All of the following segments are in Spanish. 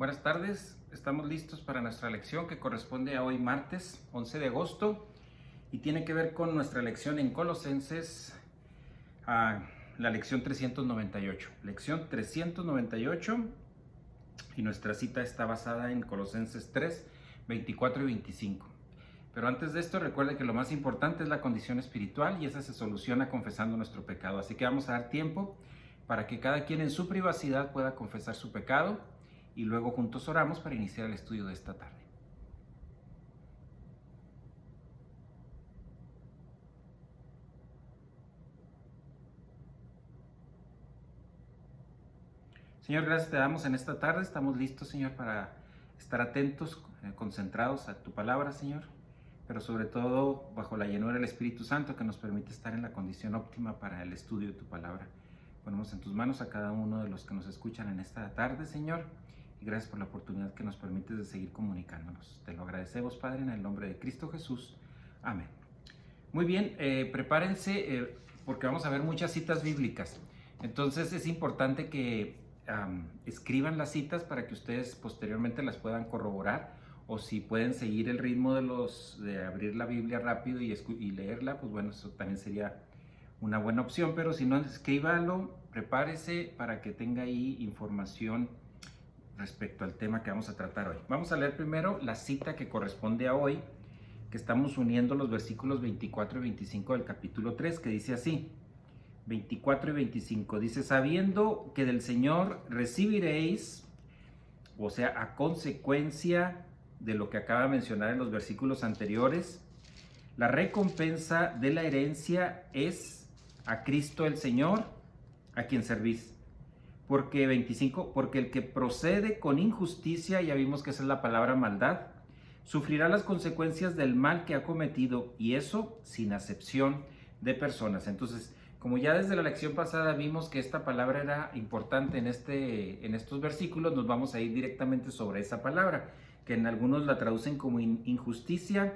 Buenas tardes, estamos listos para nuestra lección que corresponde a hoy martes 11 de agosto y tiene que ver con nuestra lección en Colosenses, la lección 398. Lección 398 y nuestra cita está basada en Colosenses 3, 24 y 25. Pero antes de esto recuerde que lo más importante es la condición espiritual y esa se soluciona confesando nuestro pecado. Así que vamos a dar tiempo para que cada quien en su privacidad pueda confesar su pecado y luego juntos oramos para iniciar el estudio de esta tarde. Señor, gracias te damos en esta tarde. Estamos listos, Señor, para estar atentos, concentrados a tu palabra, Señor, pero sobre todo bajo la llenura del Espíritu Santo que nos permite estar en la condición óptima para el estudio de tu palabra. Ponemos en tus manos a cada uno de los que nos escuchan en esta tarde, Señor, y gracias por la oportunidad que nos permites de seguir comunicándonos. Te lo agradecemos, Padre, en el nombre de Cristo Jesús. Amén. Muy bien, prepárense porque vamos a ver muchas citas bíblicas. Entonces es importante que escriban las citas para que ustedes posteriormente las puedan corroborar, o si pueden seguir el ritmo de abrir la Biblia rápido y leerla, pues bueno, eso también sería una buena opción, pero si no, escríbalo, prepárese para que tenga ahí información respecto al tema que vamos a tratar hoy. Vamos a leer primero la cita que corresponde a hoy, que estamos uniendo los versículos 24 y 25 del capítulo 3, que dice así, 24 y 25, dice, sabiendo que del Señor recibiréis, o sea, a consecuencia de lo que acaba de mencionar en los versículos anteriores, la recompensa de la herencia es a Cristo el Señor, a quien servís. Porque 25, porque el que procede con injusticia, ya vimos que esa es la palabra maldad, sufrirá las consecuencias del mal que ha cometido, y eso sin acepción de personas. Entonces, como ya desde la lección pasada vimos que esta palabra era importante en estos versículos, nos vamos a ir directamente sobre esa palabra, que en algunos la traducen como injusticia,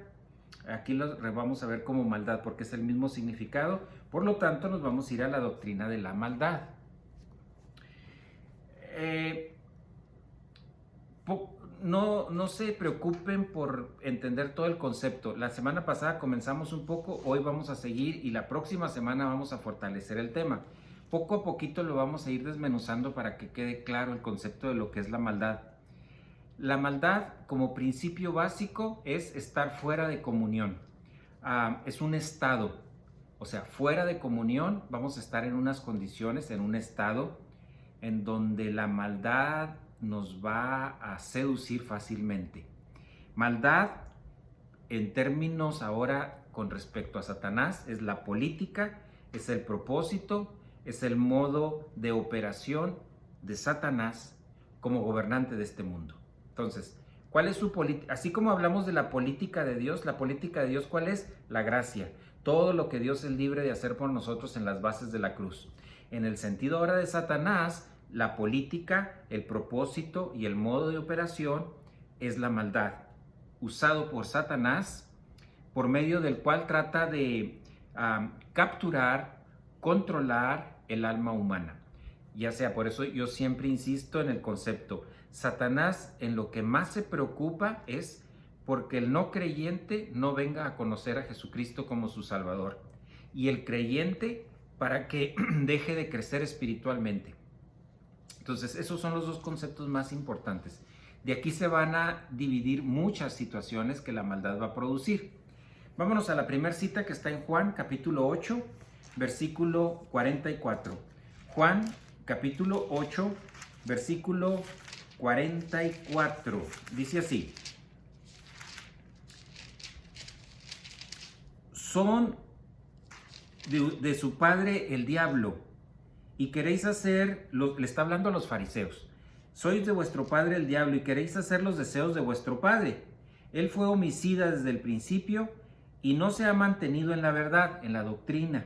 aquí lo vamos a ver como maldad, porque es el mismo significado. Por lo tanto, nos vamos a ir a la doctrina de la maldad. No se preocupen por entender todo el concepto. La semana pasada comenzamos un poco, hoy vamos a seguir y la próxima semana vamos a fortalecer el tema. Poco a poquito lo vamos a ir desmenuzando para que quede claro el concepto de lo que es la maldad. La maldad, como principio básico, es estar fuera de comunión. Es un estado, o sea, fuera de comunión vamos a estar en unas condiciones, en un estado en donde la maldad nos va a seducir fácilmente. Maldad, en términos ahora con respecto a Satanás, es la política, es el propósito, es el modo de operación de Satanás como gobernante de este mundo. Entonces, ¿cuál es su política? Así como hablamos de la política de Dios, ¿cuál es? La gracia. Todo lo que Dios es libre de hacer por nosotros en las bases de la cruz. En el sentido ahora de Satanás, la política, el propósito y el modo de operación es la maldad, usado por Satanás, por medio del cual trata de capturar, controlar el alma humana. Ya sea, por eso yo siempre insisto en el concepto, Satanás en lo que más se preocupa es porque el no creyente no venga a conocer a Jesucristo como su Salvador, y el creyente para que deje de crecer espiritualmente. Entonces, esos son los dos conceptos más importantes. De aquí se van a dividir muchas situaciones que la maldad va a producir. Vámonos a la primera cita que está en Juan, capítulo 8, versículo 44. Juan, capítulo 8, versículo 44. Dice así. Son de su padre el diablo, y queréis hacer, le está hablando a los fariseos, sois de vuestro padre el diablo y queréis hacer los deseos de vuestro padre. Él fue homicida desde el principio y no se ha mantenido en la verdad, en la doctrina,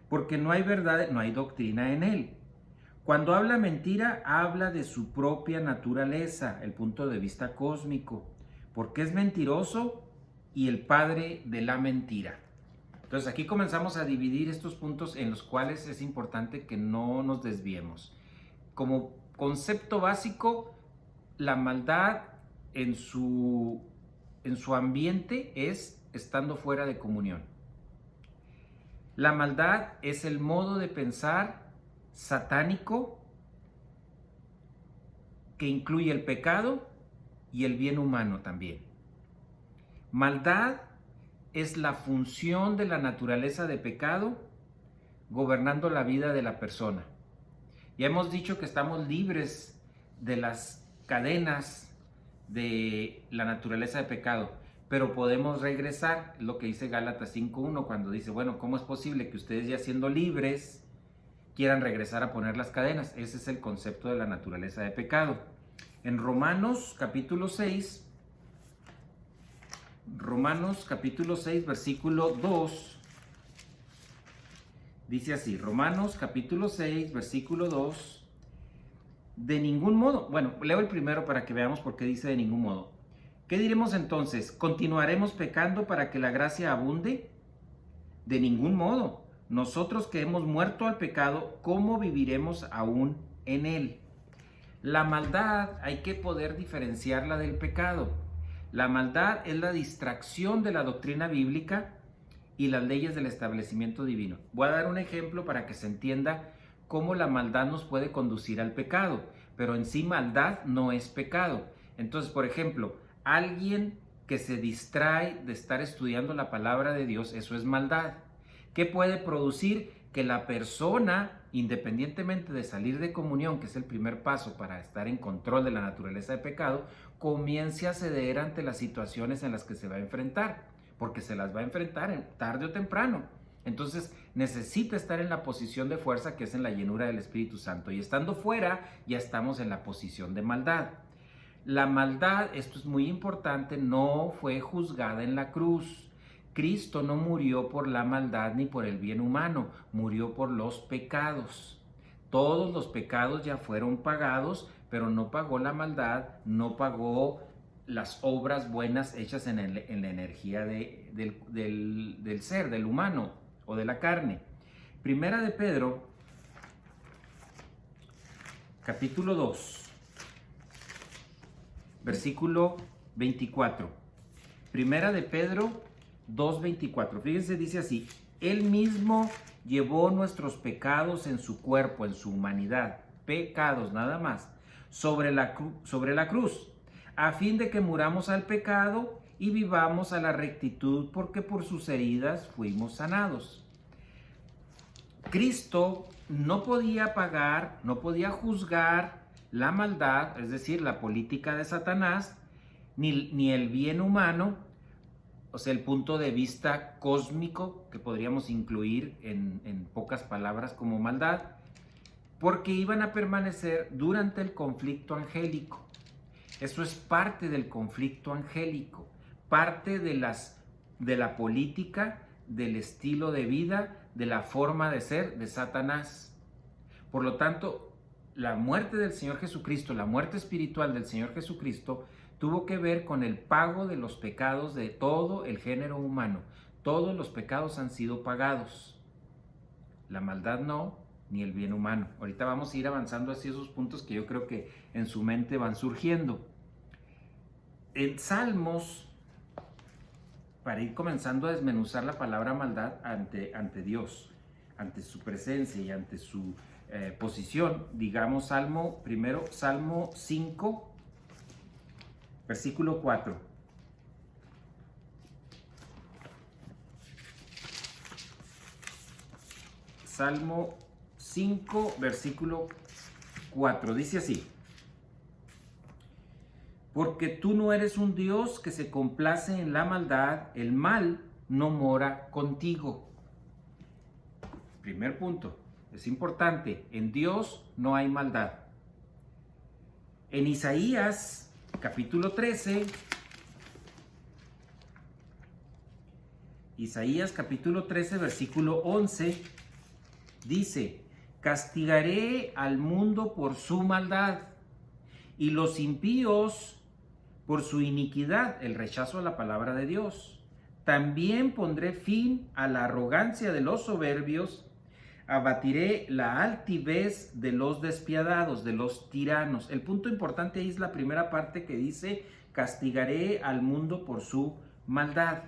porque no hay verdad, no hay doctrina en él. Cuando habla mentira, habla de su propia naturaleza, el punto de vista cósmico, porque es mentiroso y el padre de la mentira. Entonces aquí comenzamos a dividir estos puntos en los cuales es importante que no nos desviemos. Como concepto básico, la maldad en su ambiente es estando fuera de comunión. La maldad es el modo de pensar satánico que incluye el pecado y el bien humano también. Maldad es la función de la naturaleza de pecado gobernando la vida de la persona. Ya hemos dicho que estamos libres de las cadenas de la naturaleza de pecado, pero podemos regresar, lo que dice Gálatas 5:1, cuando dice, bueno, ¿cómo es posible que ustedes ya siendo libres quieran regresar a poner las cadenas? Ese es el concepto de la naturaleza de pecado. En Romanos capítulo 6, versículo 2, dice así, Romanos capítulo 6, versículo 2, de ningún modo, bueno, leo el primero para que veamos por qué dice de ningún modo. ¿Qué diremos entonces? ¿Continuaremos pecando para que la gracia abunde? De ningún modo. Nosotros que hemos muerto al pecado, ¿cómo viviremos aún en él? La maldad hay que poder diferenciarla del pecado. La maldad es la distracción de la doctrina bíblica y las leyes del establecimiento divino. Voy a dar un ejemplo para que se entienda cómo la maldad nos puede conducir al pecado, pero en sí maldad no es pecado. Entonces, por ejemplo, alguien que se distrae de estar estudiando la palabra de Dios, eso es maldad. ¿Qué puede producir? Que la persona, independientemente de salir de comunión, que es el primer paso para estar en control de la naturaleza de pecado, comience a ceder ante las situaciones en las que se va a enfrentar, porque se las va a enfrentar tarde o temprano. Entonces necesita estar en la posición de fuerza que es en la llenura del Espíritu Santo, y estando fuera ya estamos en la posición de maldad. La maldad, esto es muy importante, no fue juzgada en la cruz. Cristo no murió por la maldad ni por el bien humano, murió por los pecados. Todos los pecados ya fueron pagados, pero no pagó la maldad, no pagó las obras buenas hechas en la energía del ser, del humano o de la carne. Primera de Pedro, capítulo 2. Versículo 24. Primera de Pedro 2:24. Fíjense, dice así: Él mismo llevó nuestros pecados en su cuerpo, en su humanidad, pecados nada más, sobre la cruz, a fin de que muramos al pecado y vivamos a la rectitud, porque por sus heridas fuimos sanados. Cristo no podía pagar, no podía juzgar la maldad, es decir, la política de Satanás, ni el bien humano, o sea, el punto de vista cósmico que podríamos incluir en pocas palabras como maldad, porque iban a permanecer durante el conflicto angélico. Eso es parte del conflicto angélico, parte de la política, del estilo de vida, de la forma de ser de Satanás. Por lo tanto, la muerte del Señor Jesucristo, la muerte espiritual del Señor Jesucristo, tuvo que ver con el pago de los pecados de todo el género humano. Todos los pecados han sido pagados. La maldad no, ni el bien humano. Ahorita vamos a ir avanzando hacia esos puntos que yo creo que en su mente van surgiendo. En Salmos, para ir comenzando a desmenuzar la palabra maldad ante Dios, ante su presencia y ante su posición, digamos Salmo 5, versículo 4. Salmo 5, versículo 4. Dice así: Porque tú no eres un Dios que se complace en la maldad, el mal no mora contigo. Primer punto, es importante, en Dios no hay maldad. En Isaías capítulo 13, versículo 11, dice: Castigaré al mundo por su maldad y los impíos por su iniquidad, el rechazo a la palabra de Dios. También pondré fin a la arrogancia de los soberbios, abatiré la altivez de los despiadados, de los tiranos. El punto importante ahí es la primera parte que dice, castigaré al mundo por su maldad.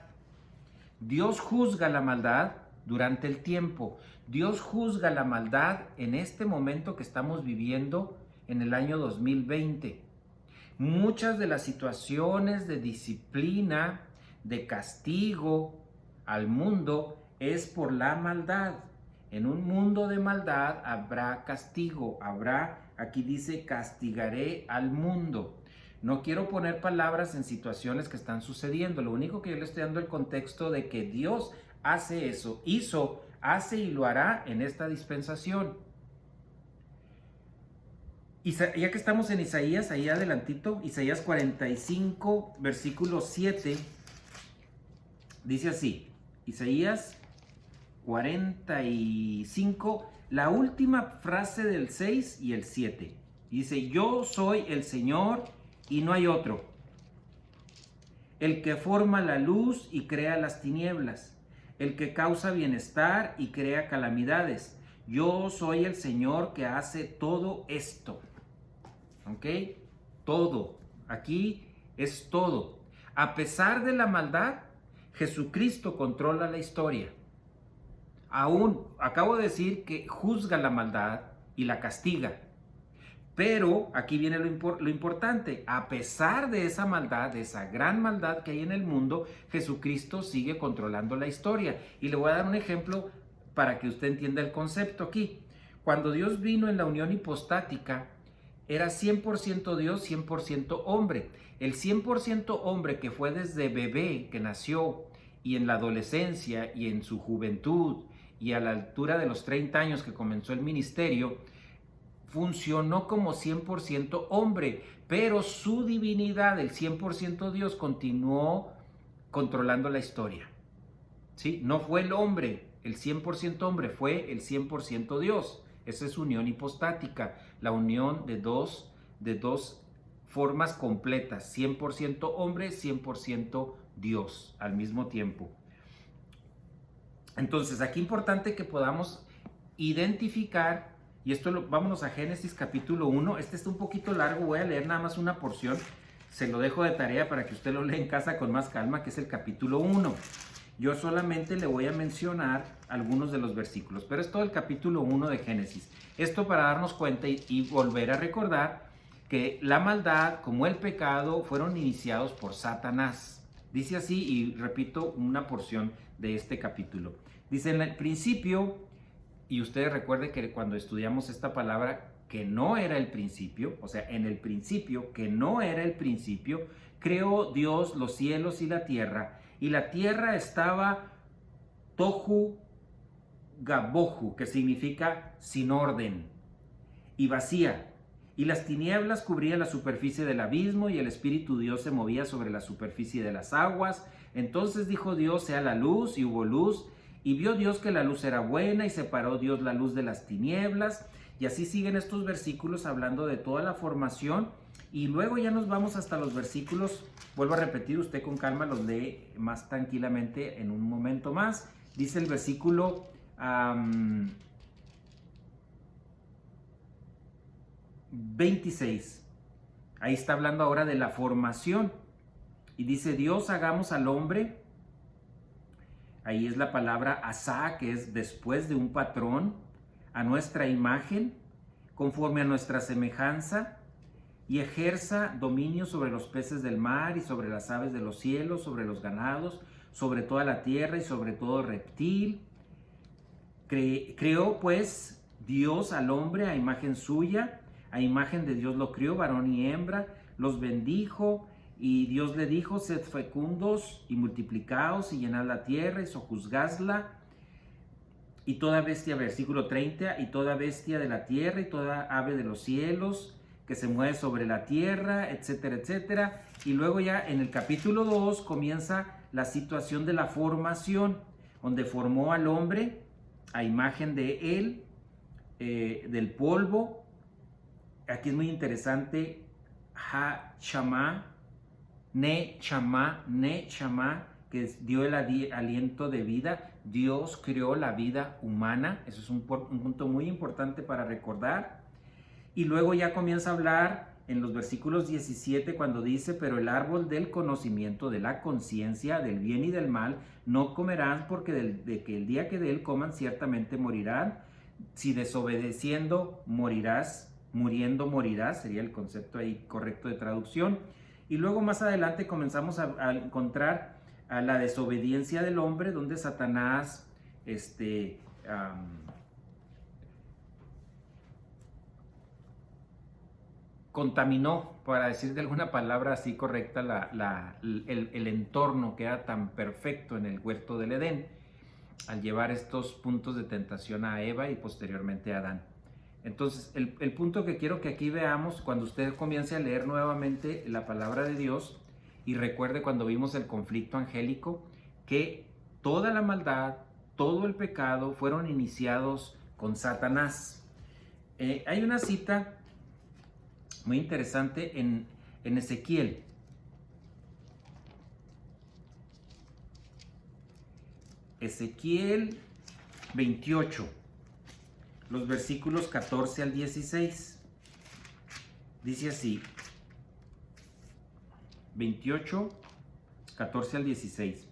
Dios juzga la maldad durante el tiempo. Dios juzga la maldad en este momento que estamos viviendo en el año 2020. Muchas de las situaciones de disciplina, de castigo al mundo es por la maldad. En un mundo de maldad habrá castigo, aquí dice, castigaré al mundo. No quiero poner palabras en situaciones que están sucediendo. Lo único que yo le estoy dando el contexto de que Dios hace eso, hace y lo hará en esta dispensación. Ya que estamos en Isaías, ahí adelantito, Isaías 45, versículo 7, dice así, Isaías 45, la última frase del 6 y el 7. Dice, yo soy el Señor y no hay otro, el que forma la luz y crea las tinieblas, el que causa bienestar y crea calamidades. Yo soy el Señor que hace todo esto. ¿Ok? Todo. Aquí es todo. A pesar de la maldad, Jesucristo controla la historia. Aún, acabo de decir que juzga la maldad y la castiga. Pero aquí viene lo importante. A pesar de esa maldad, de esa gran maldad que hay en el mundo, Jesucristo sigue controlando la historia. Y le voy a dar un ejemplo para que usted entienda el concepto aquí. Cuando Dios vino en la unión hipostática, era 100% Dios, 100% hombre. El 100% hombre que fue desde bebé, que nació, y en la adolescencia, y en su juventud, y a la altura de los 30 años que comenzó el ministerio, funcionó como 100% hombre, pero su divinidad, el 100% Dios, continuó controlando la historia. ¿Sí? No fue el hombre, el 100% hombre, fue el 100% Dios. Esa es unión hipostática, la unión de dos formas completas, 100% hombre, 100% Dios al mismo tiempo. Entonces, aquí importante que podamos identificar, y vámonos a Génesis capítulo 1, este está un poquito largo, voy a leer nada más una porción, se lo dejo de tarea para que usted lo lea en casa con más calma, que es el capítulo 1. Yo solamente le voy a mencionar algunos de los versículos, pero es todo el capítulo 1 de Génesis. Esto para darnos cuenta y volver a recordar que la maldad como el pecado fueron iniciados por Satanás. Dice así, y repito una porción de este capítulo. Dice, en el principio, y ustedes recuerden que cuando estudiamos esta palabra, que no era el principio, o sea, en el principio, que no era el principio, creó Dios los cielos y la tierra estaba tohu gabohu, que significa sin orden, y vacía, y las tinieblas cubrían la superficie del abismo, y el Espíritu Dios se movía sobre la superficie de las aguas. Entonces dijo Dios, sea la luz, y hubo luz, y vio Dios que la luz era buena, y separó Dios la luz de las tinieblas. Y así siguen estos versículos hablando de toda la formación. Y luego ya nos vamos hasta los versículos, vuelvo a repetir, usted con calma los lee más tranquilamente en un momento más. Dice el versículo 26. Ahí está hablando ahora de la formación. Y dice, Dios hagamos al hombre. Ahí es la palabra asá, que es después de un patrón, a nuestra imagen, conforme a nuestra semejanza, y ejerza dominio sobre los peces del mar y sobre las aves de los cielos, sobre los ganados, sobre toda la tierra y sobre todo reptil. Creó pues Dios al hombre a imagen suya, a imagen de Dios lo crió, varón y hembra, los bendijo, y Dios le dijo, sed fecundos y multiplicaos y llenad la tierra y sojuzgadla. Y toda bestia, versículo 30, y toda bestia de la tierra y toda ave de los cielos que se mueve sobre la tierra, etcétera, etcétera. Y luego ya en el capítulo 2 comienza la situación de la formación, donde formó al hombre a imagen de él, del polvo. Aquí es muy interesante, ha-chama, ne-chama, que dio el aliento de vida. Dios creó la vida humana. Eso es un punto muy importante para recordar. Y luego ya comienza a hablar en los versículos 17 cuando dice, pero el árbol del conocimiento, de la conciencia, del bien y del mal, no comerán porque de que el día que de él coman ciertamente morirán. Si desobedeciendo morirás, muriendo morirás, sería el concepto ahí correcto de traducción. Y luego más adelante comenzamos a encontrar a la desobediencia del hombre, donde Satanás contaminó, para decir de alguna palabra así correcta, el entorno que era tan perfecto en el huerto del Edén, al llevar estos puntos de tentación a Eva y posteriormente a Adán. Entonces, el punto que quiero que aquí veamos, cuando usted comience a leer nuevamente la palabra de Dios, y recuerde cuando vimos el conflicto angélico, que toda la maldad, todo el pecado fueron iniciados con Satanás. Hay una cita muy interesante en Ezequiel. Ezequiel 28, los versículos 14 al 16. Dice así, 28, 14 al 16.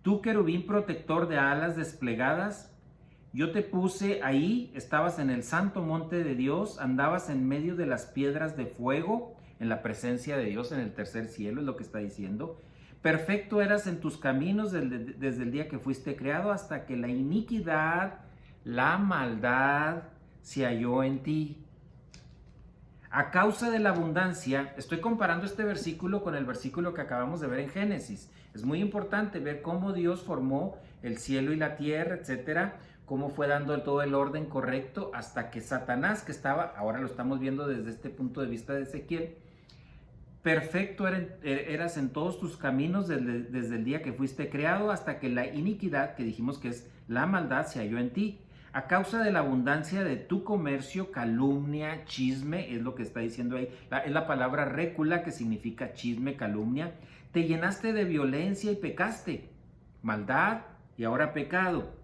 Tú, querubín protector de alas desplegadas, yo te puse ahí, estabas en el santo monte de Dios, andabas en medio de las piedras de fuego, en la presencia de Dios en el tercer cielo, es lo que está diciendo. Perfecto eras en tus caminos desde el día que fuiste creado hasta que la iniquidad, la maldad se halló en ti. A causa de la abundancia, estoy comparando este versículo con el versículo que acabamos de ver en Génesis. Es muy importante ver cómo Dios formó el cielo y la tierra, etcétera, cómo fue dando todo el orden correcto hasta que Satanás, que estaba, ahora lo estamos viendo desde este punto de vista de Ezequiel, perfecto eras en todos tus caminos desde el día que fuiste creado hasta que la iniquidad, que dijimos que es la maldad, se halló en ti. A causa de la abundancia de tu comercio, calumnia, chisme, es lo que está diciendo ahí, es la palabra récula, que significa chisme, calumnia. Te llenaste de violencia y pecaste, maldad y ahora pecado.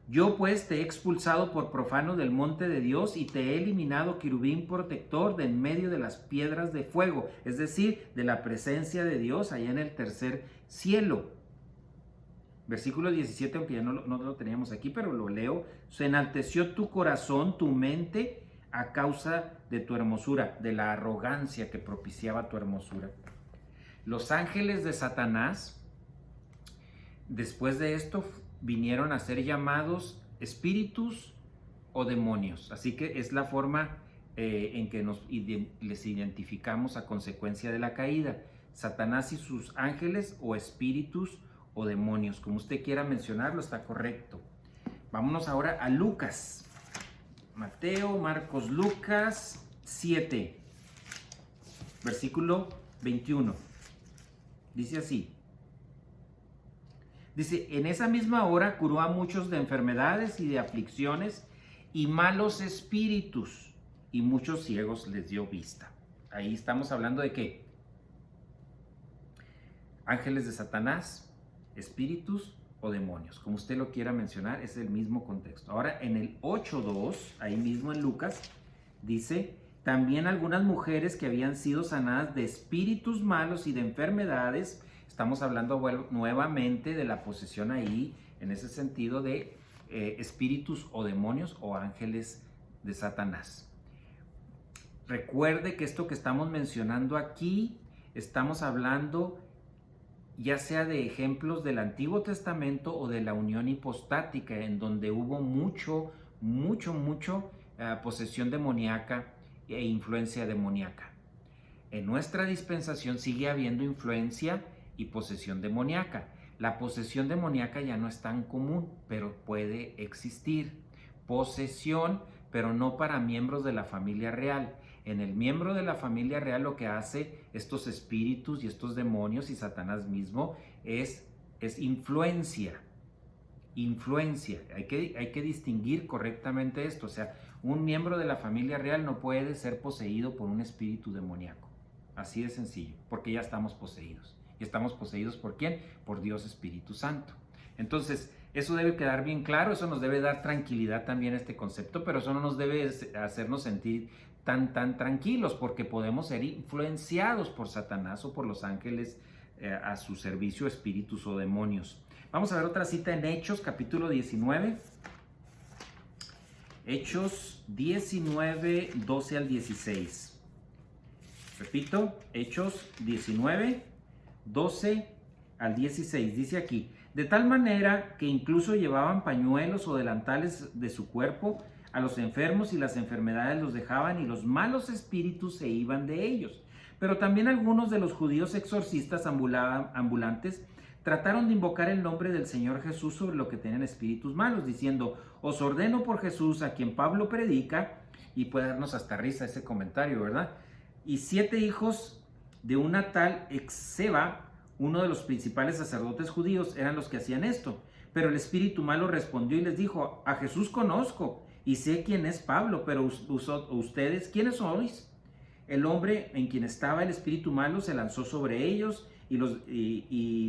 Yo pues te he expulsado por profano del monte de Dios y te he eliminado, querubín protector, de en medio de las piedras de fuego, es decir, de la presencia de Dios allá en el tercer cielo. Versículo 17, aunque ya no lo teníamos aquí, pero lo leo. Se enalteció tu corazón, tu mente, a causa de tu hermosura, de la arrogancia que propiciaba tu hermosura. Los ángeles de Satanás, después de esto, vinieron a ser llamados espíritus o demonios. Así que es la forma en que les identificamos a consecuencia de la caída. Satanás y sus ángeles o espíritus o demonios, como usted quiera mencionarlo, está correcto. Vámonos ahora a Lucas. Mateo, Marcos, Lucas 7, versículo 21. Dice así. Dice, en esa misma hora curó a muchos de enfermedades y de aflicciones y malos espíritus, y muchos ciegos les dio vista. Ahí estamos hablando de ¿qué? Ángeles de Satanás, espíritus o demonios, como usted lo quiera mencionar, es el mismo contexto. Ahora en el 8.2, ahí mismo en Lucas, dice, también algunas mujeres que habían sido sanadas de espíritus malos y de enfermedades. Estamos hablando nuevamente de la posesión ahí, en ese sentido de espíritus o demonios o ángeles de Satanás. Recuerde que esto que estamos mencionando aquí, estamos hablando ya sea de ejemplos del Antiguo Testamento o de la unión hipostática, en donde hubo mucho posesión demoníaca e influencia demoníaca. En nuestra dispensación sigue habiendo influencia y posesión demoníaca. La posesión demoníaca ya no es tan común, pero puede existir. Posesión, pero no para miembros de la familia real. En el miembro de la familia real lo que hace estos espíritus y estos demonios y Satanás mismo es influencia. Influencia. Hay que distinguir correctamente esto. O sea, un miembro de la familia real no puede ser poseído por un espíritu demoníaco. Así de sencillo, porque ya estamos poseídos. ¿Y estamos poseídos por quién? Por Dios Espíritu Santo. Entonces, eso debe quedar bien claro, eso nos debe dar tranquilidad también este concepto, pero eso no nos debe hacernos sentir tan tranquilos, porque podemos ser influenciados por Satanás o por los ángeles a su servicio, espíritus o demonios. Vamos a ver otra cita en Hechos, capítulo 19. Hechos 19, 12 al 16. Repito, Hechos 19, 12 al 16. Dice aquí: de tal manera que incluso llevaban pañuelos o delantales de su cuerpo a los enfermos, y las enfermedades los dejaban y los malos espíritus se iban de ellos. Pero también algunos de los judíos exorcistas ambulantes trataron de invocar el nombre del Señor Jesús sobre lo que tenían espíritus malos, diciendo: os ordeno por Jesús, a quien Pablo predica. Y puede darnos hasta risa ese comentario, ¿verdad? Y 7 hijos de una tal Exeba, uno de los principales sacerdotes judíos, eran los que hacían esto. Pero el espíritu malo respondió y les dijo: a Jesús conozco y sé quién es Pablo, pero ustedes, ¿quiénes sois? El hombre en quien estaba el espíritu malo se lanzó sobre ellos y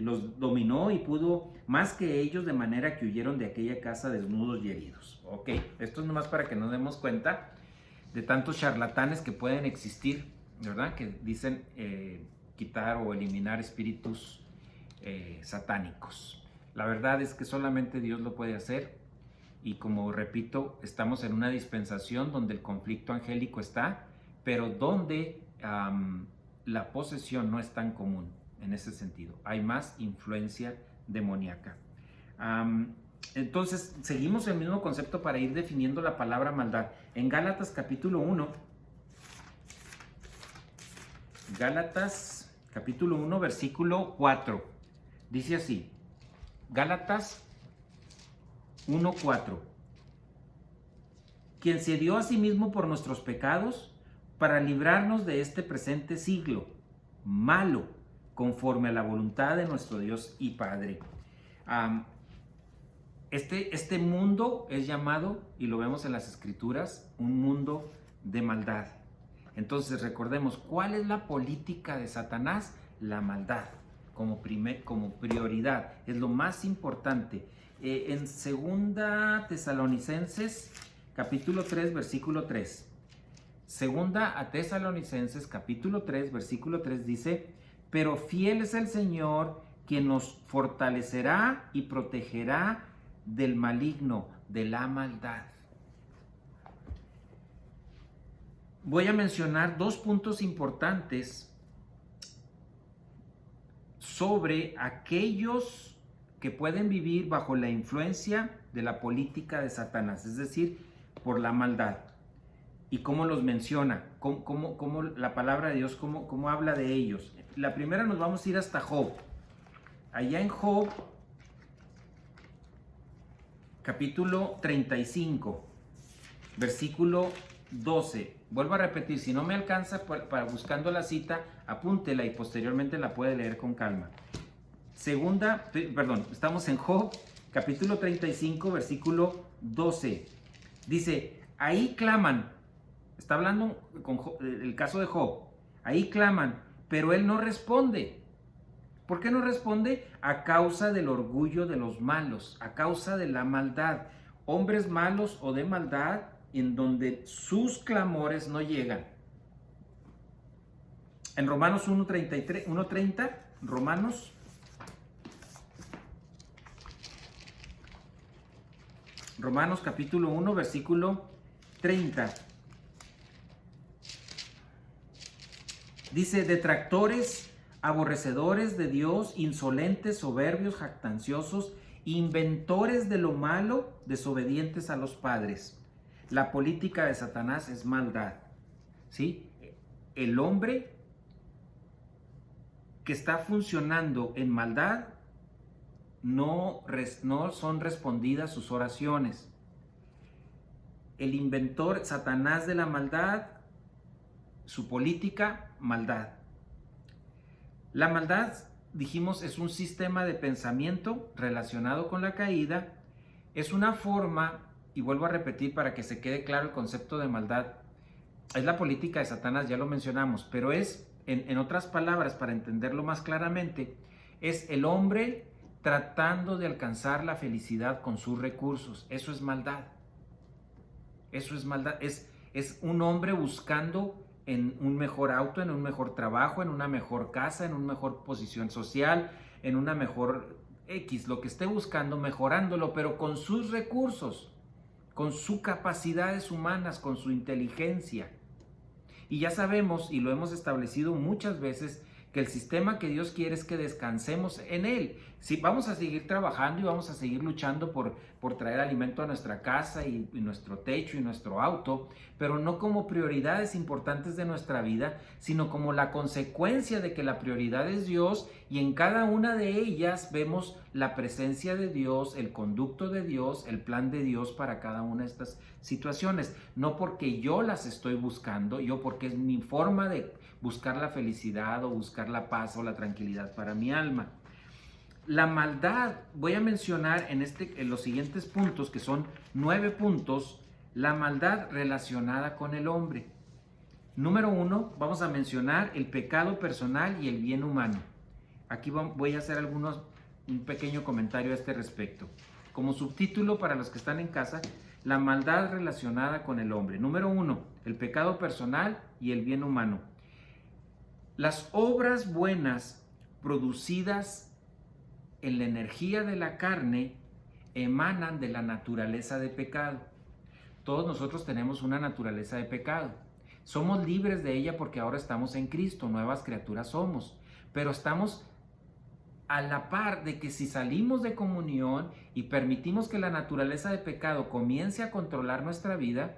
los dominó, y pudo más que ellos, de manera que huyeron de aquella casa desnudos y heridos. Ok, esto es nomás para que nos demos cuenta de tantos charlatanes que pueden existir, ¿verdad? Que dicen quitar o eliminar espíritus satánicos. La verdad es que solamente Dios lo puede hacer, y como repito, estamos en una dispensación donde el conflicto angélico está, pero donde la posesión no es tan común en ese sentido. Hay más influencia demoníaca. Entonces, seguimos el mismo concepto para ir definiendo la palabra maldad. En Gálatas capítulo 1, Gálatas capítulo 1, versículo 4, dice así, Gálatas 1:4: quien se dio a sí mismo por nuestros pecados, para librarnos de este presente siglo malo, conforme a la voluntad de nuestro Dios y Padre. Este mundo es llamado, y lo vemos en las Escrituras, un mundo de maldad. Entonces recordemos, ¿cuál es la política de Satanás? La maldad, como prioridad, es lo más importante. En 2 Tesalonicenses, capítulo 3, versículo 3. Segunda a Tesalonicenses, capítulo 3, versículo 3 dice: pero fiel es el Señor, quien nos fortalecerá y protegerá del maligno, de la maldad. Voy a mencionar 2 puntos importantes sobre aquellos que pueden vivir bajo la influencia de la política de Satanás, es decir, por la maldad. Y cómo los menciona, cómo la palabra de Dios, cómo habla de ellos. La primera, nos vamos a ir hasta Job. Allá en Job, capítulo 35, versículo 12. Vuelvo a repetir, si no me alcanza para buscando la cita, apúntela y posteriormente la puede leer con calma. Estamos en Job, capítulo 35, versículo 12. Dice: ahí claman, está hablando el caso de Job, ahí claman, pero él no responde. ¿Por qué no responde? A causa del orgullo de los malos, a causa de la maldad. Hombres malos o de maldad, en donde sus clamores no llegan. En Romanos 1:30, Romanos capítulo 1, versículo 30. Dice: detractores, aborrecedores de Dios, insolentes, soberbios, jactanciosos, inventores de lo malo, desobedientes a los padres. La política de Satanás es maldad, ¿sí? El hombre que está funcionando en maldad, no son respondidas sus oraciones. El inventor, Satanás de la maldad, su política, maldad. La maldad, dijimos, es un sistema de pensamiento relacionado con la caída. Es una forma, y vuelvo a repetir para que se quede claro el concepto de maldad, es la política de Satanás, ya lo mencionamos, pero es, en otras palabras, para entenderlo más claramente, es el hombre tratando de alcanzar la felicidad con sus recursos. Eso es maldad. Eso es maldad. Es un hombre buscando en un mejor auto, en un mejor trabajo, en una mejor casa, en una mejor posición social, en una mejor X, lo que esté buscando, mejorándolo, pero con sus recursos, con sus capacidades humanas, con su inteligencia. Y ya sabemos, y lo hemos establecido muchas veces, que el sistema que Dios quiere es que descansemos en Él. Sí, vamos a seguir trabajando y vamos a seguir luchando por traer alimento a nuestra casa y nuestro techo y nuestro auto, pero no como prioridades importantes de nuestra vida, sino como la consecuencia de que la prioridad es Dios, y en cada una de ellas vemos la presencia de Dios, el conducto de Dios, el plan de Dios para cada una de estas situaciones. No porque yo las estoy buscando, porque es mi forma de buscar la felicidad o buscar la paz o la tranquilidad para mi alma. La maldad, voy a mencionar en los siguientes puntos, que son 9 puntos, la maldad relacionada con el hombre. Número 1, vamos a mencionar el pecado personal y el bien humano. Aquí voy a hacer un pequeño comentario a este respecto. Como subtítulo para los que están en casa, la maldad relacionada con el hombre. Número 1, el pecado personal y el bien humano. Las obras buenas producidas en la energía de la carne emanan de la naturaleza de pecado. Todos nosotros tenemos una naturaleza de pecado. Somos libres de ella porque ahora estamos en Cristo, nuevas criaturas somos. Pero estamos a la par de que si salimos de comunión y permitimos que la naturaleza de pecado comience a controlar nuestra vida,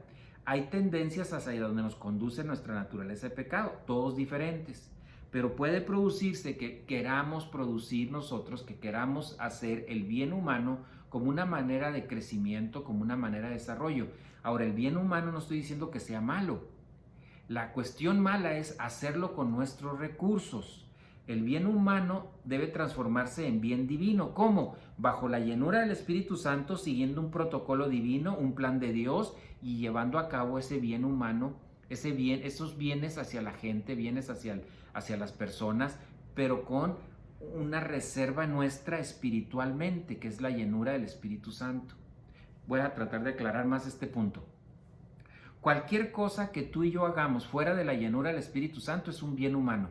hay tendencias hacia donde nos conduce nuestra naturaleza de pecado, todos diferentes. Pero puede producirse que queramos producir nosotros, que queramos hacer el bien humano como una manera de crecimiento, como una manera de desarrollo. Ahora, el bien humano no estoy diciendo que sea malo. La cuestión mala es hacerlo con nuestros recursos. El bien humano debe transformarse en bien divino. ¿Cómo? Bajo la llenura del Espíritu Santo, siguiendo un protocolo divino, un plan de Dios, y llevando a cabo ese bien humano, esos bienes hacia la gente, bienes hacia las personas, pero con una reserva nuestra espiritualmente, que es la llenura del Espíritu Santo. Voy a tratar de aclarar más este punto. Cualquier cosa que tú y yo hagamos fuera de la llenura del Espíritu Santo es un bien humano.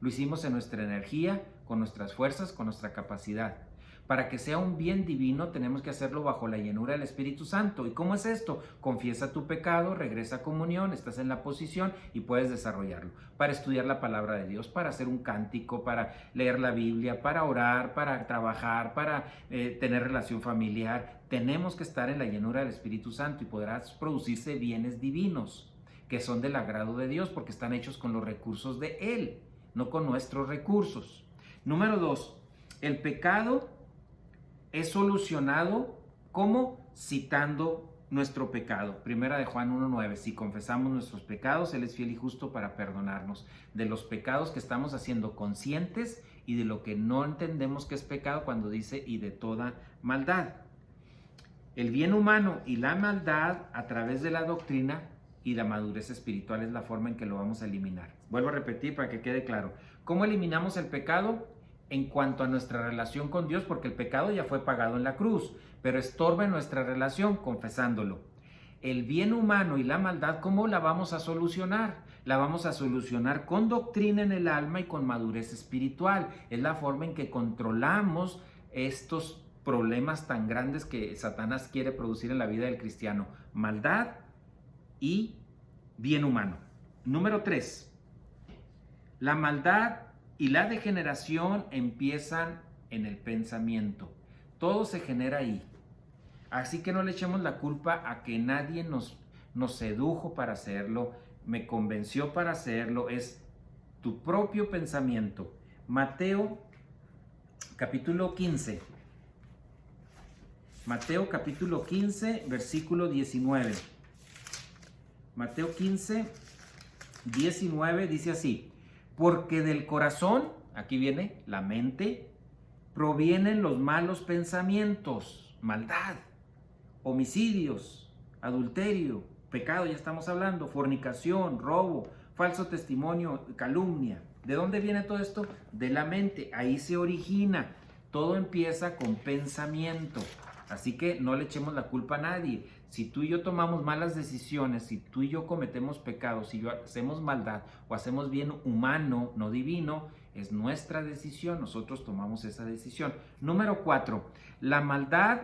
Lo hicimos en nuestra energía, con nuestras fuerzas, con nuestra capacidad. Para que sea un bien divino tenemos que hacerlo bajo la llenura del Espíritu Santo. ¿Y cómo es esto? Confiesa tu pecado, regresa a comunión, estás en la posición y puedes desarrollarlo. Para estudiar la palabra de Dios, para hacer un cántico, para leer la Biblia, para orar, para trabajar, para tener relación familiar. Tenemos que estar en la llenura del Espíritu Santo y podrás producirse bienes divinos que son del agrado de Dios porque están hechos con los recursos de Él, no con nuestros recursos. Número 2, el pecado es solucionado como citando nuestro pecado. Primera de Juan 1:9, si confesamos nuestros pecados, Él es fiel y justo para perdonarnos de los pecados que estamos haciendo conscientes y de lo que no entendemos que es pecado cuando dice y de toda maldad. El bien humano y la maldad a través de la doctrina y la madurez espiritual es la forma en que lo vamos a eliminar. Vuelvo a repetir para que quede claro. ¿Cómo eliminamos el pecado? En cuanto a nuestra relación con Dios, porque el pecado ya fue pagado en la cruz, pero estorba en nuestra relación confesándolo. El bien humano y la maldad, ¿cómo la vamos a solucionar? La vamos a solucionar con doctrina en el alma y con madurez espiritual. Es la forma en que controlamos estos problemas tan grandes que Satanás quiere producir en la vida del cristiano. Maldad y bien humano. Número 3. La maldad y la degeneración empiezan en el pensamiento. Todo se genera ahí. Así que no le echemos la culpa a que nadie nos sedujo para hacerlo, me convenció para hacerlo. Es tu propio pensamiento. Mateo capítulo 15. Mateo capítulo 15, versículo 19. Mateo 15, 19 dice así. Porque del corazón, aquí viene la mente, provienen los malos pensamientos, maldad, homicidios, adulterio, pecado, ya estamos hablando, fornicación, robo, falso testimonio, calumnia. ¿De dónde viene todo esto? De la mente, ahí se origina. Todo empieza con pensamiento. Así que no le echemos la culpa a nadie. Si tú y yo tomamos malas decisiones, si tú y yo cometemos pecados, si hacemos maldad o hacemos bien humano, no divino, es nuestra decisión. Nosotros tomamos esa decisión. Número 4. La maldad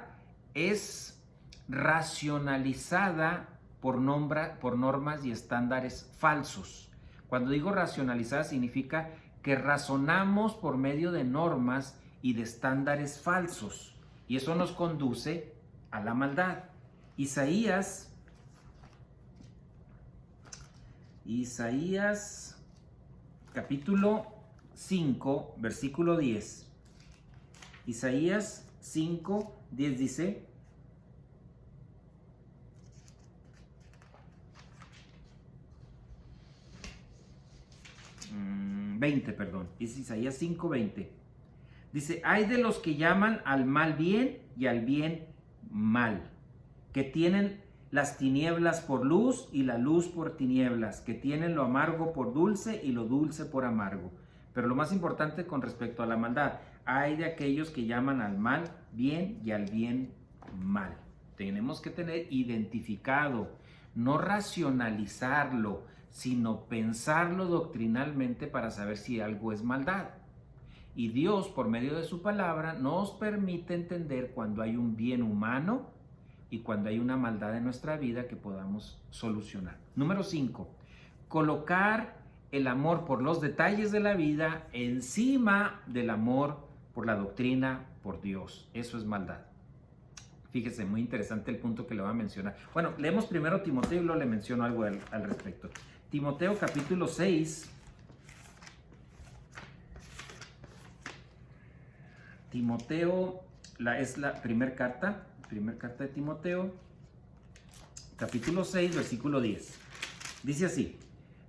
es racionalizada por normas y estándares falsos. Cuando digo racionalizada significa que razonamos por medio de normas y de estándares falsos. Y eso nos conduce a la maldad. Isaías capítulo 5, versículo 10. Isaías 5, 10 dice: dice Isaías 5:20. Dice: hay de los que llaman al mal bien y al bien mal, que tienen las tinieblas por luz y la luz por tinieblas, que tienen lo amargo por dulce y lo dulce por amargo. Pero lo más importante con respecto a la maldad: hay de aquellos que llaman al mal bien y al bien mal. Tenemos que tener identificado, no racionalizarlo, sino pensarlo doctrinalmente para saber si algo es maldad. Y Dios, por medio de su palabra, nos permite entender cuando hay un bien humano y cuando hay una maldad en nuestra vida que podamos solucionar. Número 5. Colocar el amor por los detalles de la vida encima del amor por la doctrina, por Dios. Eso es maldad. Fíjese, muy interesante el punto que le voy a mencionar. Bueno, leemos primero Timoteo y luego le menciono algo al respecto. Timoteo capítulo 6. Timoteo, es la primera carta de Timoteo, capítulo 6, versículo 10. Dice así: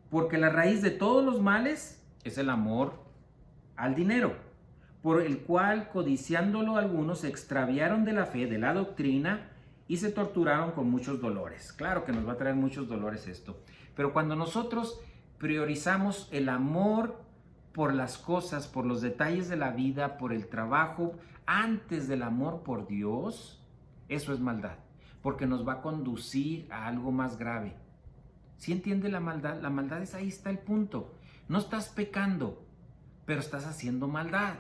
porque la raíz de todos los males es el amor al dinero, por el cual, codiciándolo algunos, se extraviaron de la fe, de la doctrina, y se torturaron con muchos dolores. Claro que nos va a traer muchos dolores esto, pero cuando nosotros priorizamos el amor por las cosas, por los detalles de la vida, por el trabajo, antes del amor por Dios, eso es maldad, porque nos va a conducir a algo más grave. ¿Sí entiende la maldad? La maldad es, ahí está el punto. No estás pecando, pero estás haciendo maldad.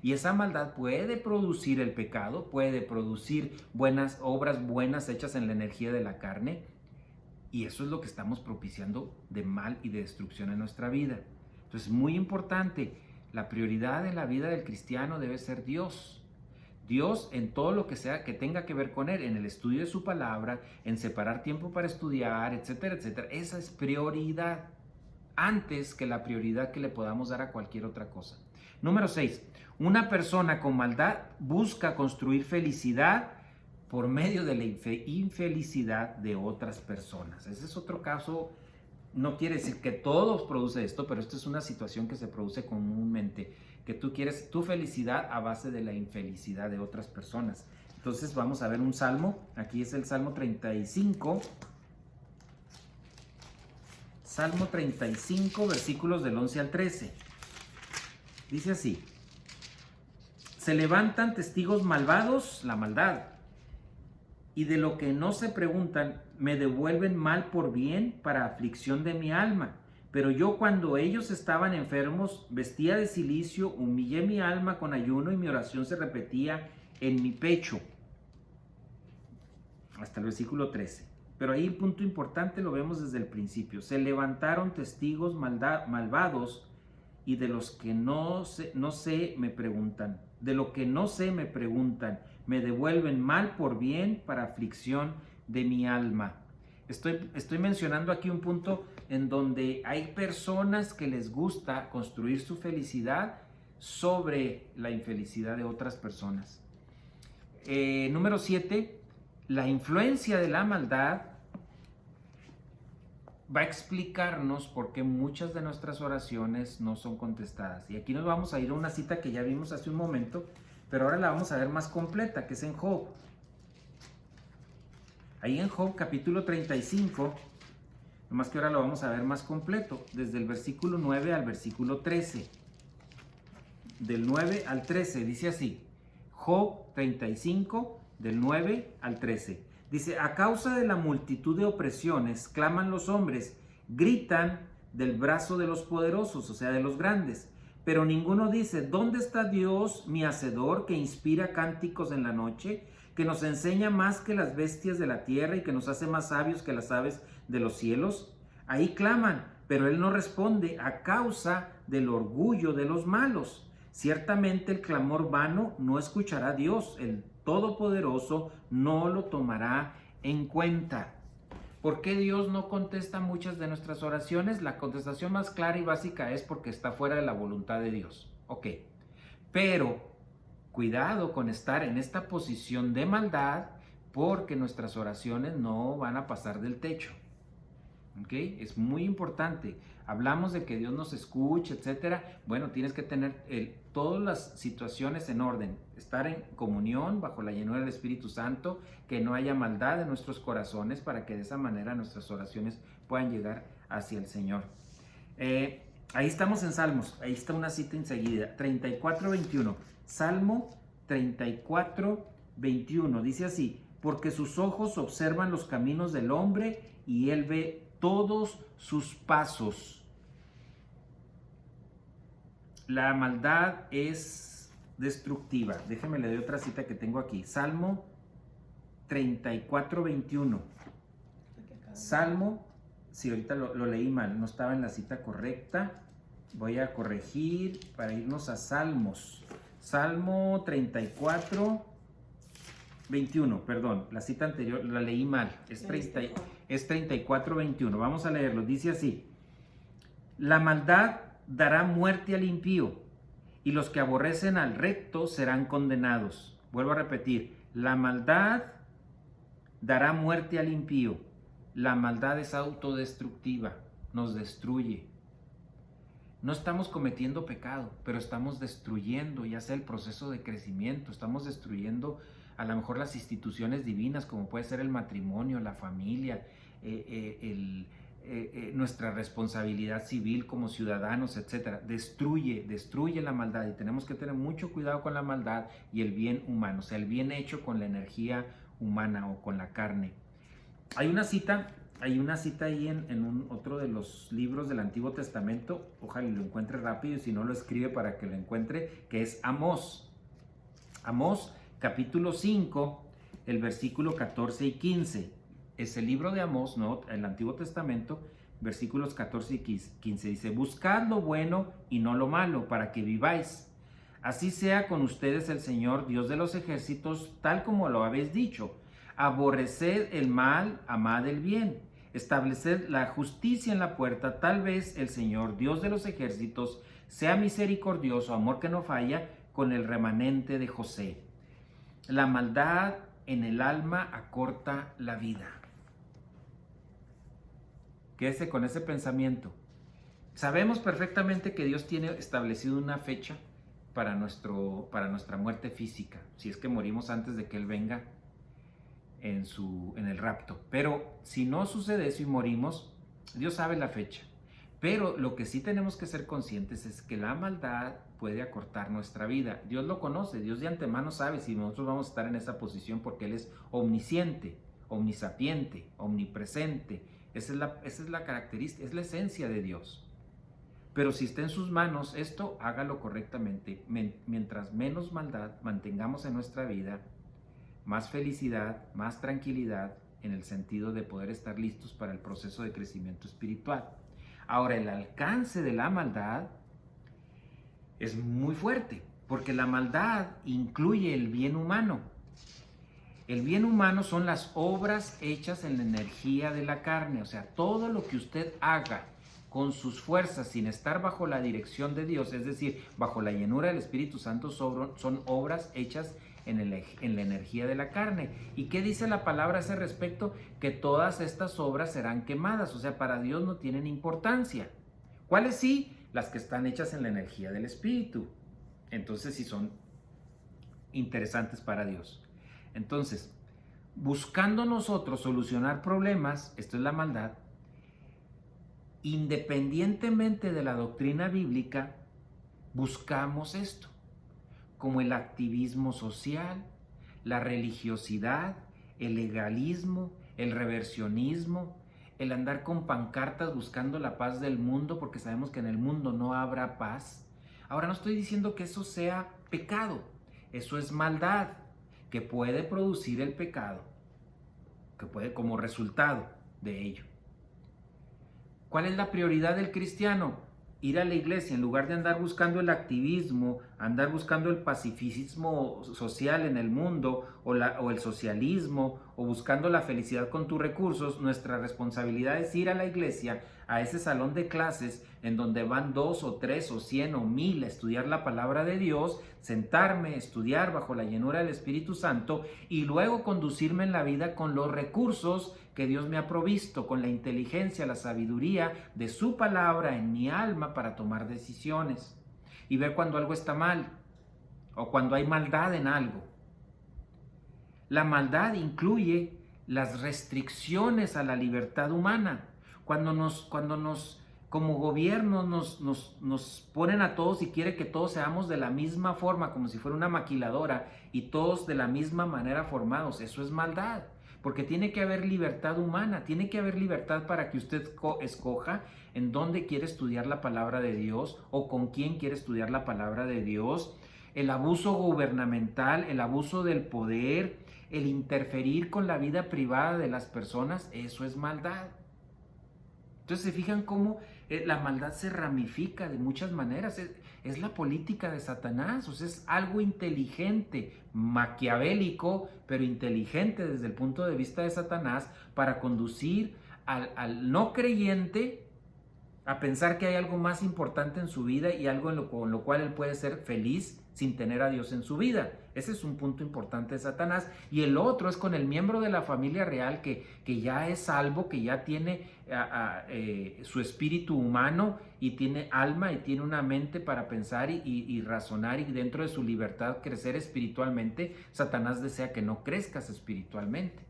Y esa maldad puede producir el pecado, puede producir obras buenas hechas en la energía de la carne, y eso es lo que estamos propiciando de mal y de destrucción en nuestra vida. Entonces, muy importante, la prioridad en la vida del cristiano debe ser Dios. Dios en todo lo que sea que tenga que ver con Él, en el estudio de su palabra, en separar tiempo para estudiar, etcétera, etcétera. Esa es prioridad, antes que la prioridad que le podamos dar a cualquier otra cosa. Número 6. Una persona con maldad busca construir felicidad por medio de la infelicidad de otras personas. Ese es otro caso. No quiere decir que todos produce esto, pero esto es una situación que se produce comúnmente, que tú quieres tu felicidad a base de la infelicidad de otras personas. Entonces vamos a ver un salmo. Aquí es el Salmo 35. Salmo 35, versículos del 11 al 13. Dice así: se levantan testigos malvados, la maldad, y de lo que no se preguntan, me devuelven mal por bien para aflicción de mi alma. Pero yo, cuando ellos estaban enfermos, vestía de cilicio, humillé mi alma con ayuno y mi oración se repetía en mi pecho. Hasta el versículo 13. Pero ahí el punto importante lo vemos desde el principio. Se levantaron testigos malvados, y de los que no sé me preguntan. De lo que no sé me preguntan. Me devuelven mal por bien para aflicción de mi alma. Estoy mencionando aquí un punto en donde hay personas que les gusta construir su felicidad sobre la infelicidad de otras personas. Número 7. La influencia de la maldad va a explicarnos por qué muchas de nuestras oraciones no son contestadas. Y aquí nos vamos a ir a una cita que ya vimos hace un momento, pero ahora la vamos a ver más completa, que es en Job. Ahí en Job capítulo 35, nomás que ahora lo vamos a ver más completo, desde el versículo 9 al versículo 13. del 9 al 13, dice así. Job 35, del 9 al 13. Dice, a causa de la multitud de opresiones, claman los hombres, gritan del brazo de los poderosos, o sea, de los grandes. Pero ninguno dice, ¿dónde está Dios, mi hacedor, que inspira cánticos en la noche, que nos enseña más que las bestias de la tierra y que nos hace más sabios que las aves de los cielos? Ahí claman, pero él no responde a causa del orgullo de los malos. Ciertamente el clamor vano no escuchará Dios, el Todopoderoso no lo tomará en cuenta. ¿Por qué Dios no contesta muchas de nuestras oraciones? La contestación más clara y básica es porque está fuera de la voluntad de Dios. Ok, pero cuidado con estar en esta posición de maldad porque nuestras oraciones no van a pasar del techo. ¿Ok? Es muy importante. Hablamos de que Dios nos escuche, etcétera. Bueno, tienes que tener todas las situaciones en orden. Estar en comunión bajo la llenura del Espíritu Santo, que no haya maldad en nuestros corazones para que de esa manera nuestras oraciones puedan llegar hacia el Señor. Ahí estamos en Salmos. Ahí está una cita enseguida. 34:21. Salmo 34:21. Dice así: porque sus ojos observan los caminos del hombre y él ve todos sus pasos. La maldad es destructiva. Déjeme le doy otra cita que tengo aquí. Salmo 34:21. Salmo, sí, ahorita lo leí mal, no estaba en la cita correcta. Voy a corregir para irnos a Salmos. Salmo 34:21, perdón, la cita anterior la leí mal. Es 34:21. Vamos a leerlo. Dice así: la maldad dará muerte al impío, y los que aborrecen al recto serán condenados. Vuelvo a repetir, la maldad dará muerte al impío. La maldad es autodestructiva, nos destruye. No estamos cometiendo pecado, pero estamos destruyendo ya sea el proceso de crecimiento, estamos destruyendo a lo mejor las instituciones divinas, como puede ser el matrimonio, la familia, nuestra responsabilidad civil como ciudadanos, etcétera. Destruye la maldad, y tenemos que tener mucho cuidado con la maldad y el bien humano, o sea, el bien hecho con la energía humana o con la carne. Hay una cita ahí en otro de los libros del Antiguo Testamento, ojalá lo encuentre rápido, y si no lo escribe para que lo encuentre, que es Amós. Amós, capítulo 5, el versículo 14 y 15. Es el libro de Amós, ¿no? El Antiguo Testamento, versículos 14 y 15. Dice: buscad lo bueno y no lo malo, para que viváis. Así sea con ustedes el Señor, Dios de los ejércitos, tal como lo habéis dicho. Aborreced el mal, amad el bien. Estableced la justicia en la puerta. Tal vez el Señor, Dios de los ejércitos, sea misericordioso, amor que no falla, con el remanente de José. La maldad en el alma acorta la vida. Quédese con ese pensamiento. Sabemos perfectamente que Dios tiene establecido una fecha para nuestra muerte física, si es que morimos antes de que Él venga en el rapto. Pero si no sucede eso y morimos, Dios sabe la fecha. Pero lo que sí tenemos que ser conscientes es que la maldad puede acortar nuestra vida. Dios lo conoce, Dios de antemano sabe si nosotros vamos a estar en esa posición, porque Él es omnisciente, omnisapiente, omnipresente. Esa es la característica, es la esencia de Dios. Pero si está en sus manos esto, hágalo correctamente. Mientras menos maldad mantengamos en nuestra vida, más felicidad, más tranquilidad, en el sentido de poder estar listos para el proceso de crecimiento espiritual. Ahora, el alcance de la maldad es muy fuerte, porque la maldad incluye el bien humano. El bien humano son las obras hechas en la energía de la carne, o sea, todo lo que usted haga con sus fuerzas sin estar bajo la dirección de Dios, es decir, bajo la llenura del Espíritu Santo, son obras hechas en la energía de la carne. ¿Y qué dice la palabra a ese respecto? Que todas estas obras serán quemadas, o sea, para Dios no tienen importancia. ¿Cuáles sí? Las que están hechas en la energía del Espíritu. Entonces sí son interesantes para Dios. Entonces, buscando nosotros solucionar problemas, esto es la maldad, independientemente de la doctrina bíblica, buscamos esto, como el activismo social, la religiosidad, el legalismo, el reversionismo, el andar con pancartas buscando la paz del mundo porque sabemos que en el mundo no habrá paz. Ahora, no estoy diciendo que eso sea pecado, eso es maldad que puede producir el pecado, que puede como resultado de ello. ¿Cuál es la prioridad del cristiano? Ir a la iglesia en lugar de andar buscando el activismo, andar buscando el pacifismo social en el mundo o el socialismo o buscando la felicidad con tus recursos. Nuestra responsabilidad es ir a la iglesia, a ese salón de clases en donde van 2 o 3 o 100 o 1000 a estudiar la palabra de Dios, sentarme, estudiar bajo la llenura del Espíritu Santo y luego conducirme en la vida con los recursos que Dios me ha provisto, con la inteligencia, la sabiduría de su palabra en mi alma para tomar decisiones y ver cuando algo está mal o cuando hay maldad en algo. La maldad incluye las restricciones a la libertad humana. Cuando nos como gobierno nos ponen a todos y quiere que todos seamos de la misma forma, como si fuera una maquiladora, y todos de la misma manera formados. Eso es maldad, porque tiene que haber libertad humana, tiene que haber libertad para que usted escoja en dónde quiere estudiar la palabra de Dios o con quién quiere estudiar la palabra de Dios. El abuso gubernamental, el abuso del poder, el interferir con la vida privada de las personas, eso es maldad. Entonces se fijan cómo la maldad se ramifica de muchas maneras. Es la política de Satanás, o sea, es algo inteligente, maquiavélico, pero inteligente desde el punto de vista de Satanás para conducir al no creyente a pensar que hay algo más importante en su vida y algo con lo cual él puede ser feliz sin tener a Dios en su vida. Ese es un punto importante de Satanás. Y el otro es con el miembro de la familia real que ya es salvo, que ya tiene su espíritu humano y tiene alma y tiene una mente para pensar y razonar y dentro de su libertad crecer espiritualmente. Satanás desea que no crezcas espiritualmente.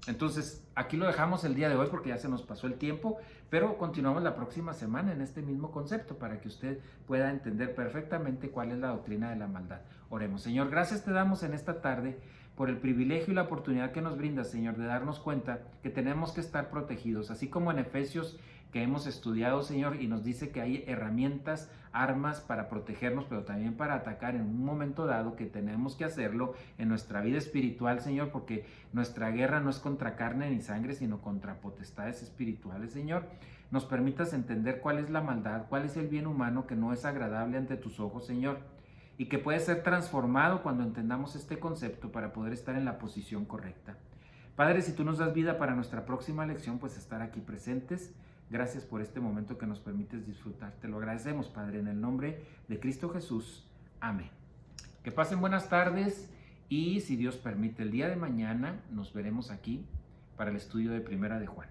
Entonces, aquí lo dejamos el día de hoy porque ya se nos pasó el tiempo, pero continuamos la próxima semana en este mismo concepto para que usted pueda entender perfectamente cuál es la doctrina de la maldad. Oremos. Señor, gracias te damos en esta tarde por el privilegio y la oportunidad que nos brinda, Señor, de darnos cuenta que tenemos que estar protegidos, así como en Efesios que hemos estudiado, Señor, y nos dice que hay herramientas, armas para protegernos, pero también para atacar en un momento dado, que tenemos que hacerlo en nuestra vida espiritual, Señor, porque nuestra guerra no es contra carne ni sangre, sino contra potestades espirituales, Señor. Nos permitas entender cuál es la maldad, cuál es el bien humano que no es agradable ante tus ojos, Señor, y que puede ser transformado cuando entendamos este concepto para poder estar en la posición correcta. Padre, si tú nos das vida para nuestra próxima lección, pues estar aquí presentes. Gracias por este momento que nos permites disfrutar. Te lo agradecemos, Padre, en el nombre de Cristo Jesús. Amén. Que pasen buenas tardes y si Dios permite, el día de mañana nos veremos aquí para el estudio de Primera de Juan.